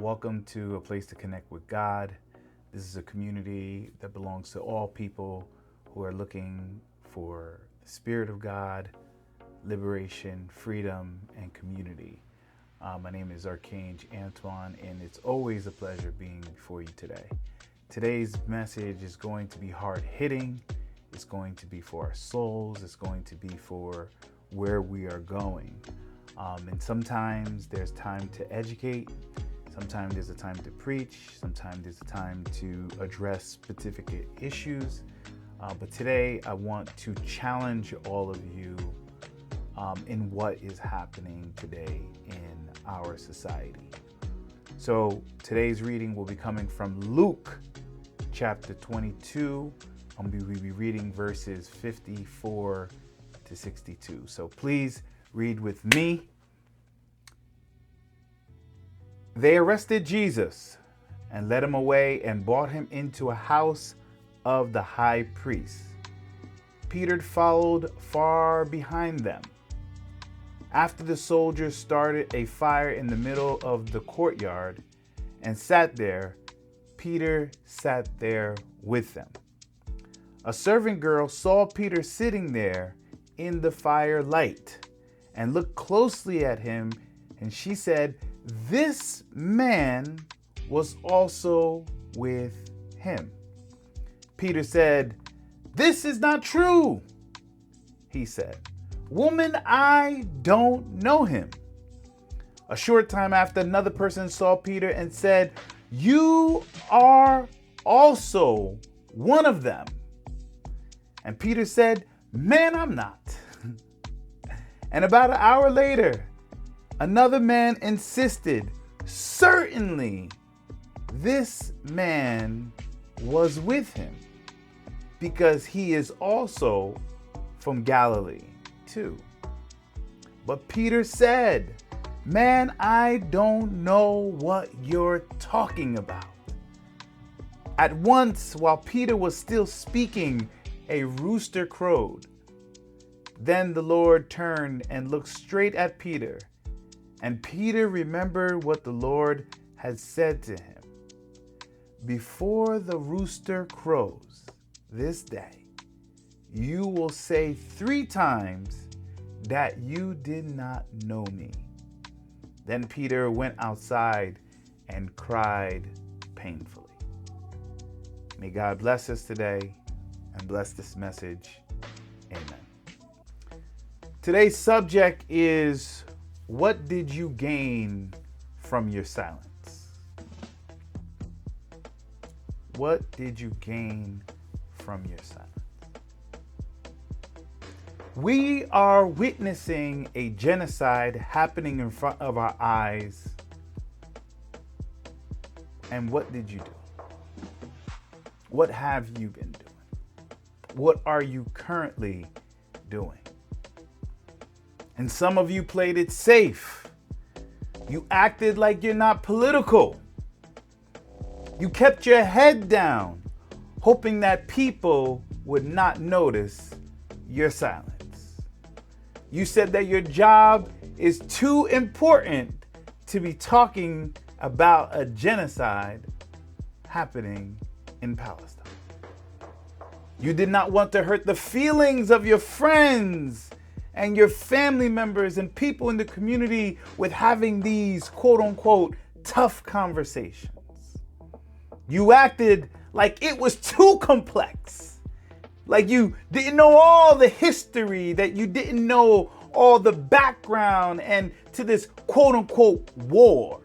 Welcome to a place to connect with God. This is a community that belongs to all people who are looking for the Spirit of God, liberation, freedom, and community. My name is Archange Antoine, and it's always a pleasure being before you today. Today's message is going to be hard-hitting. It's going to be for our souls. It's going to be for where we are going. And sometimes there's time to educate. Sometimes there's a time to preach. Sometimes there's a time to address specific issues. But today I want to challenge all of you in what is happening today in our society. So today's reading will be coming from Luke chapter 22. We'll be reading verses 54 to 62. So please read with me. They arrested Jesus and led him away and brought him into a house of the high priest. Peter followed far behind them. After the soldiers started a fire in the middle of the courtyard and sat there, Peter sat there with them. A servant girl saw Peter sitting there in the firelight and looked closely at him, and she said, "This man was also with him." Peter said, "This is not true," he said. "Woman, I don't know him." A short time after, another person saw Peter and said, "You are also one of them." And Peter said, "Man, I'm not." And about an hour later, another man insisted, "Certainly, this man was with him, because he is also from Galilee too." But Peter said, "Man, I don't know what you're talking about." At once, while Peter was still speaking, a rooster crowed. Then the Lord turned and looked straight at Peter. And Peter remembered what the Lord had said to him. "Before the rooster crows this day, you will say 3 times that you did not know me." Then Peter went outside and cried painfully. May God bless us today and bless this message. Amen. Today's subject is, what did you gain from your silence? What did you gain from your silence? We are witnessing a genocide happening in front of our eyes. And what did you do? What have you been doing? What are you currently doing? And some of you played it safe. You acted like you're not political. You kept your head down, hoping that people would not notice your silence. You said that your job is too important to be talking about a genocide happening in Palestine. You did not want to hurt the feelings of your friends and your family members and people in the community with having these quote unquote tough conversations. You acted like it was too complex, like you didn't know all the history, that you didn't know all the background and to this quote unquote war.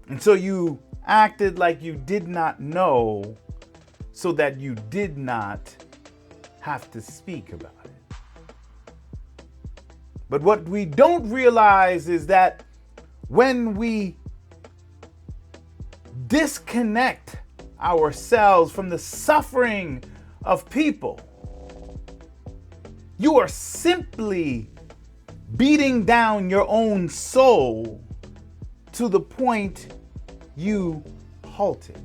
And so you acted like you did not know, so that you did not have to speak about it. But what we don't realize is that when we disconnect ourselves from the suffering of people, you are simply beating down your own soul to the point you halt it.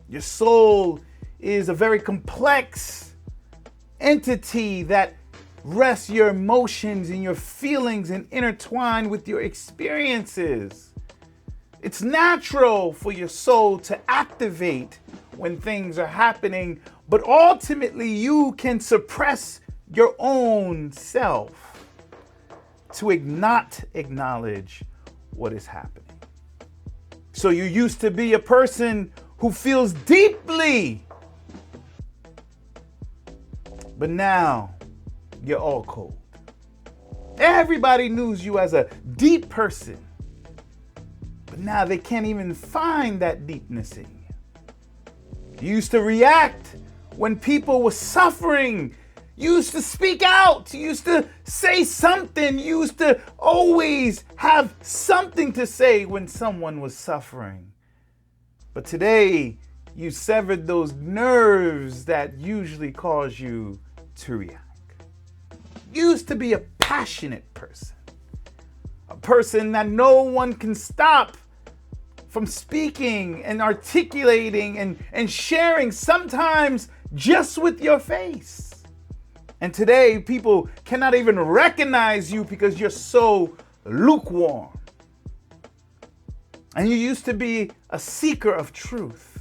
Your soul is a very complex entity that rests your emotions and your feelings and intertwine with your experiences. It's natural for your soul to activate when things are happening, but ultimately you can suppress your own self to not acknowledge what is happening. So you used to be a person who feels deeply, but now you're all cold. Everybody knew you as a deep person, but now they can't even find that deepness in you. You used to react when people were suffering. You used to speak out. You used to say something. You used to always have something to say when someone was suffering. But today, you severed those nerves that usually cause you to react. You used to be a passionate person, a person that no one can stop from speaking and articulating and sharing, sometimes just with your face. And today, people cannot even recognize you because you're so lukewarm. And you used to be a seeker of truth.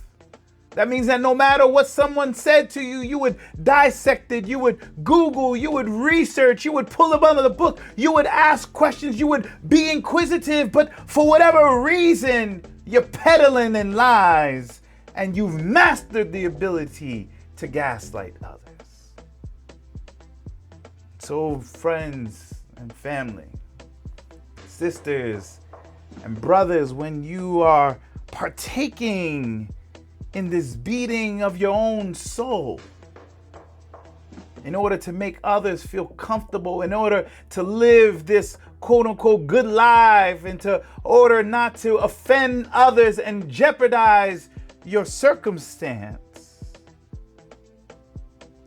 That means that no matter what someone said to you, you would dissect it, you would Google, you would research, you would pull up under the book, you would ask questions, you would be inquisitive, but for whatever reason, you're peddling in lies and you've mastered the ability to gaslight others. So friends and family, sisters and brothers, when you are partaking in this beating of your own soul, in order to make others feel comfortable, in order to live this quote unquote good life, and to order not to offend others and jeopardize your circumstance,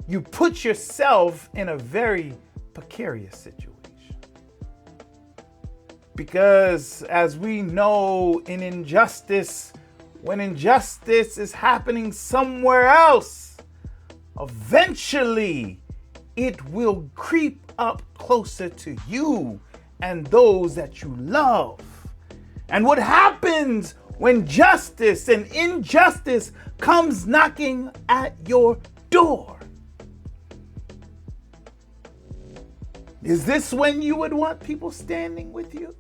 you put yourself in a very precarious situation. Because as we know, in injustice, when injustice is happening somewhere else, eventually it will creep up closer to you and those that you love. And what happens when justice and injustice comes knocking at your door? Is this when you would want people standing with you?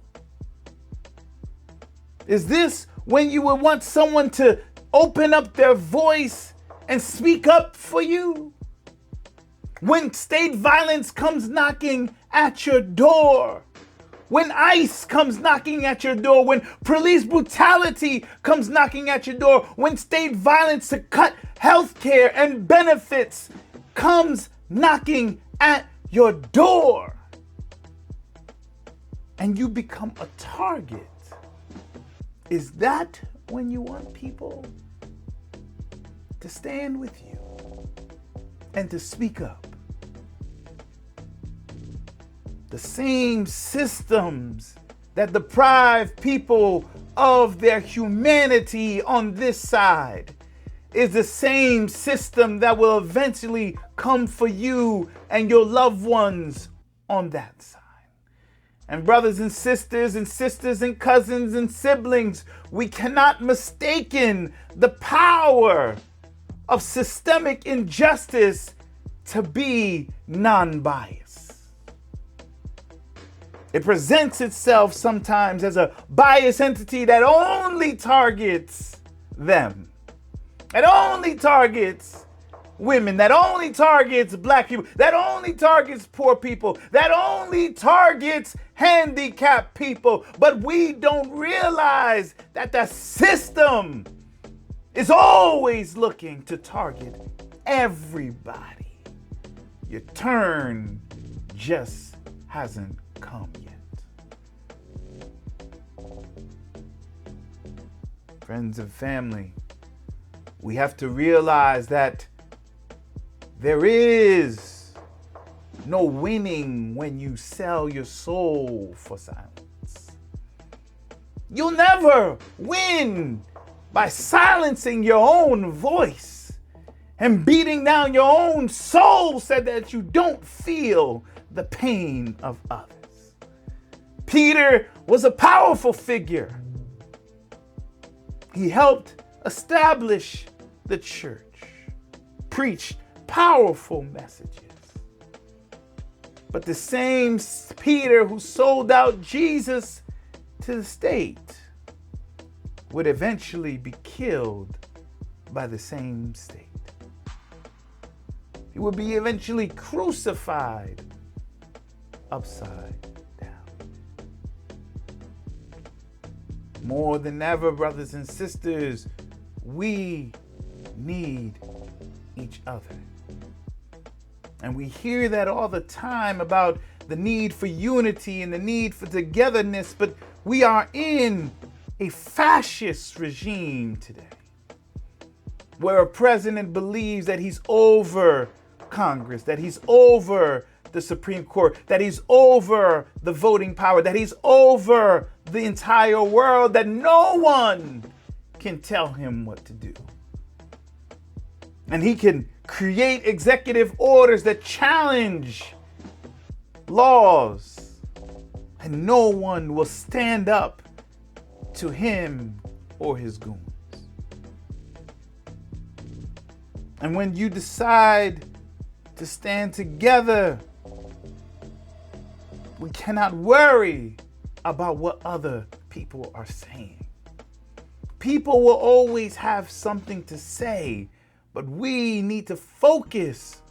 Is this when you would want someone to open up their voice and speak up for you? When state violence comes knocking at your door, when ICE comes knocking at your door, when police brutality comes knocking at your door, when state violence to cut health care and benefits comes knocking at your door, and you become a target, is that when you want people to stand with you and to speak up? The same systems that deprive people of their humanity on this side is the same system that will eventually come for you and your loved ones on that side. And brothers and sisters and cousins and siblings, we cannot mistaken the power of systemic injustice to be non-biased. It presents itself sometimes as a biased entity that only targets them. It only targets women, that only targets black people, that only targets poor people, that only targets handicapped people. But we don't realize that the system is always looking to target everybody. Your turn just hasn't come yet. Friends and family, we have to realize that there is no winning when you sell your soul for silence. You'll never win by silencing your own voice and beating down your own soul so that you don't feel the pain of others. Peter was a powerful figure. He helped establish the church, preached powerful messages. But the same Peter who sold out Jesus to the state would eventually be killed by the same state. He would be eventually crucified upside down. More than ever, brothers and sisters, we need each other. And we hear that all the time about the need for unity and the need for togetherness, but we are in a fascist regime today, where a president believes that he's over Congress, that he's over the Supreme Court, that he's over the voting power, that he's over the entire world, that no one can tell him what to do. And he can create executive orders that challenge laws, and no one will stand up to him or his goons. And when you decide to stand together, we cannot worry about what other people are saying. People will always have something to say, but we need to focus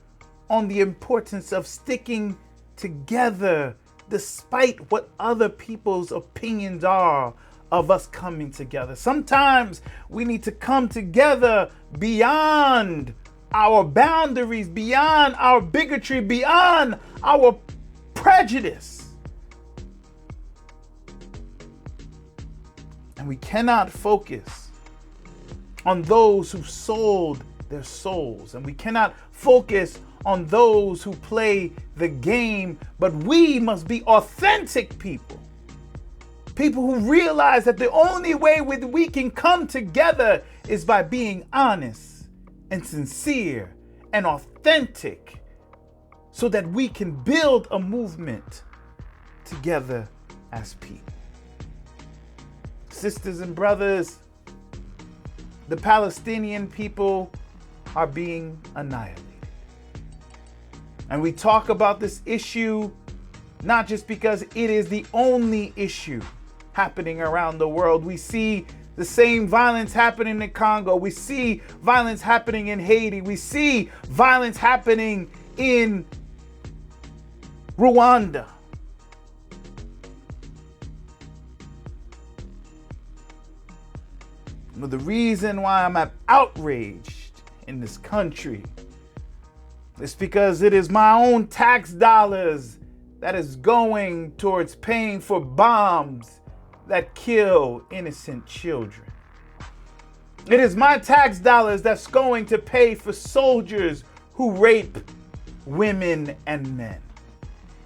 on the importance of sticking together despite what other people's opinions are of us coming together. Sometimes we need to come together beyond our boundaries, beyond our bigotry, beyond our prejudice. And we cannot focus on those who sold their souls, and we cannot focus on those who play the game, but we must be authentic people. People who realize that the only way we can come together is by being honest and sincere and authentic, so that we can build a movement together as people. Sisters and brothers, the Palestinian people are being annihilated. And we talk about this issue not just because it is the only issue happening around the world. We see the same violence happening in Congo. We see violence happening in Haiti. We see violence happening in Rwanda. But the reason why I'm outraged in this country is because it is my own tax dollars that is going towards paying for bombs that kill innocent children. It is my tax dollars that's going to pay for soldiers who rape women and men.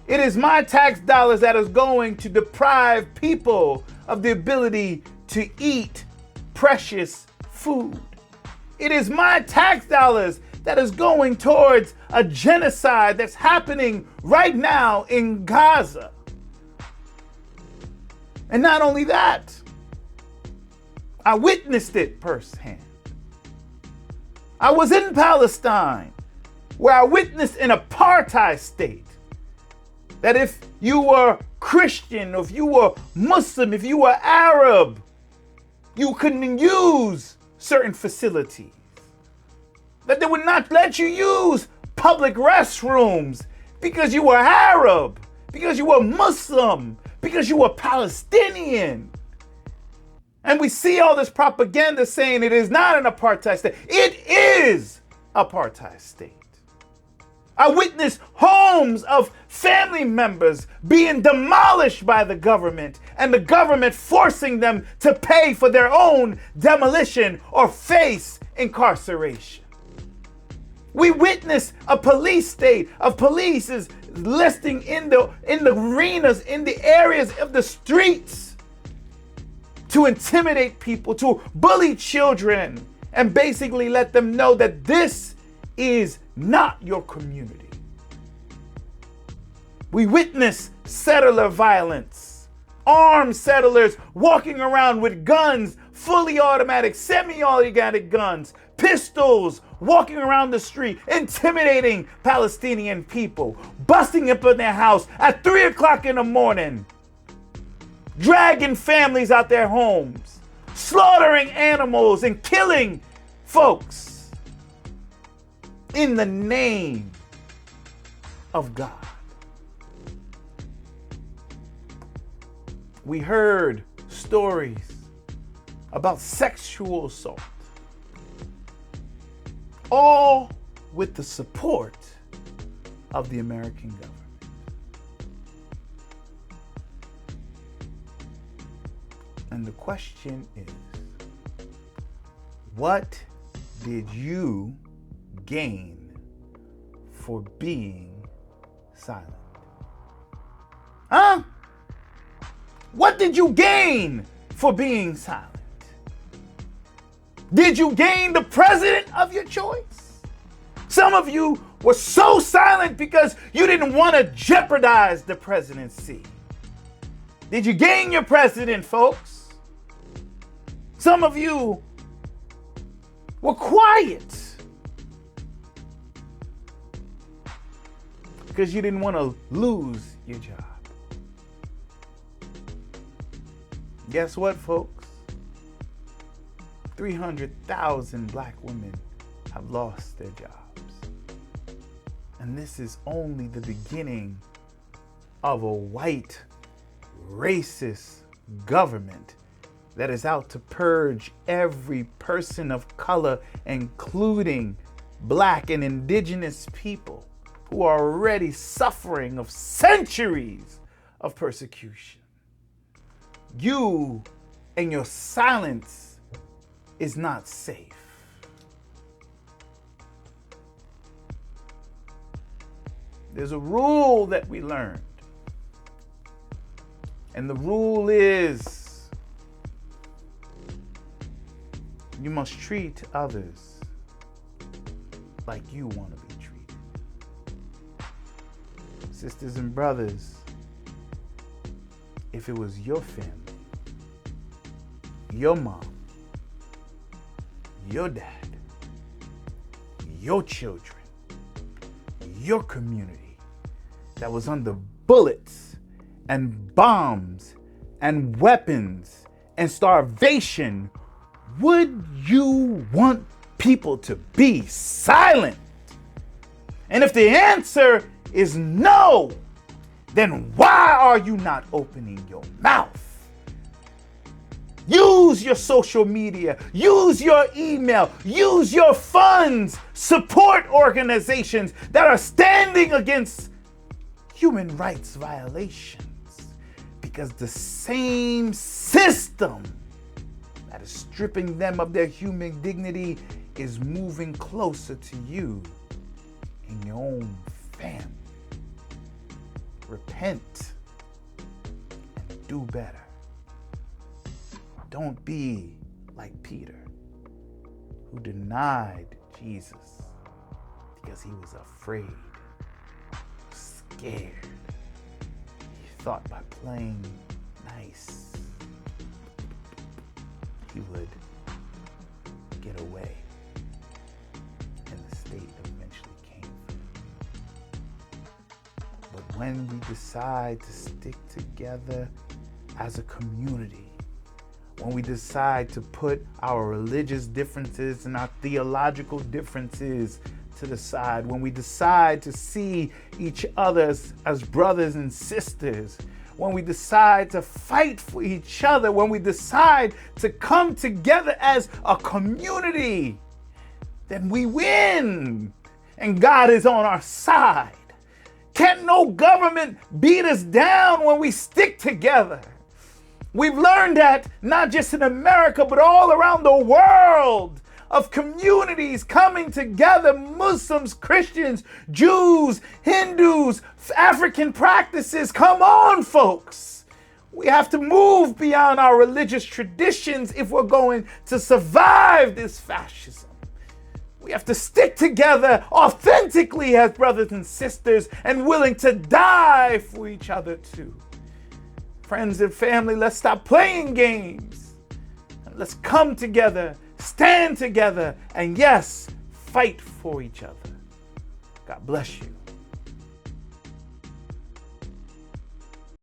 It is my tax dollars that is going to deprive people of the ability to eat precious food. It is my tax dollars that is going towards a genocide that's happening right now in Gaza. And not only that, I witnessed it firsthand. I was in Palestine, where I witnessed an apartheid state, that if you were Christian, if you were Muslim, if you were Arab, you couldn't use certain facilities. That they would not let you use public restrooms because you were Arab, because you were Muslim, because you were Palestinian. And we see all this propaganda saying it is not an apartheid state. It is apartheid state. I witnessed homes of family members being demolished by the government, and the government forcing them to pay for their own demolition or face incarceration. We witnessed a police state of police listing in the arenas, in the areas of the streets, to intimidate people, to bully children, and basically let them know that this is not your community. We witness settler violence armed settlers walking around with guns, fully automatic, semi-automatic guns, pistols, walking around the street, intimidating Palestinian people, busting up in their house at 3 o'clock in the morning, dragging families out their homes, slaughtering animals and killing folks in the name of God. We heard stories about sexual assault, all with the support of the American government. And the question is, what did you gain for being silent? Huh? What did you gain for being silent? Did you gain the president of your choice? Some of you were so silent because you didn't want to jeopardize the presidency. Did you gain your president, folks? Some of you were quiet because you didn't want to lose your job. Guess what, folks? 300,000 black women have lost their jobs. And this is only the beginning of a white, racist government that is out to purge every person of color, including black and indigenous people who are already suffering of centuries of persecution. You and your silence is not safe. There's a rule that we learned. And the rule is you must treat others like you want to be treated. Sisters and brothers, if it was your family, your mom, your dad, your children, your community that was under bullets and bombs and weapons and starvation, would you want people to be silent? And if the answer is no, then why are you not opening your mouth? Use your social media, use your email, use your funds, support organizations that are standing against human rights violations, because the same system that is stripping them of their human dignity is moving closer to you in your own family. Repent and do better. Don't be like Peter, who denied Jesus because he was afraid, scared. He thought by playing nice, he would get away, and the state eventually came for him. But when we decide to stick together as a community, when we decide to put our religious differences and our theological differences to the side, when we decide to see each other as brothers and sisters, when we decide to fight for each other, when we decide to come together as a community, then we win, and God is on our side. Can't no government beat us down when we stick together. We've learned that not just in America, but all around the world, of communities coming together, Muslims, Christians, Jews, Hindus, African practices. Come on, folks. We have to move beyond our religious traditions if we're going to survive this fascism. We have to stick together authentically as brothers and sisters and willing to die for each other too. Friends and family, let's stop playing games. Let's come together, stand together, and yes, fight for each other. God bless you.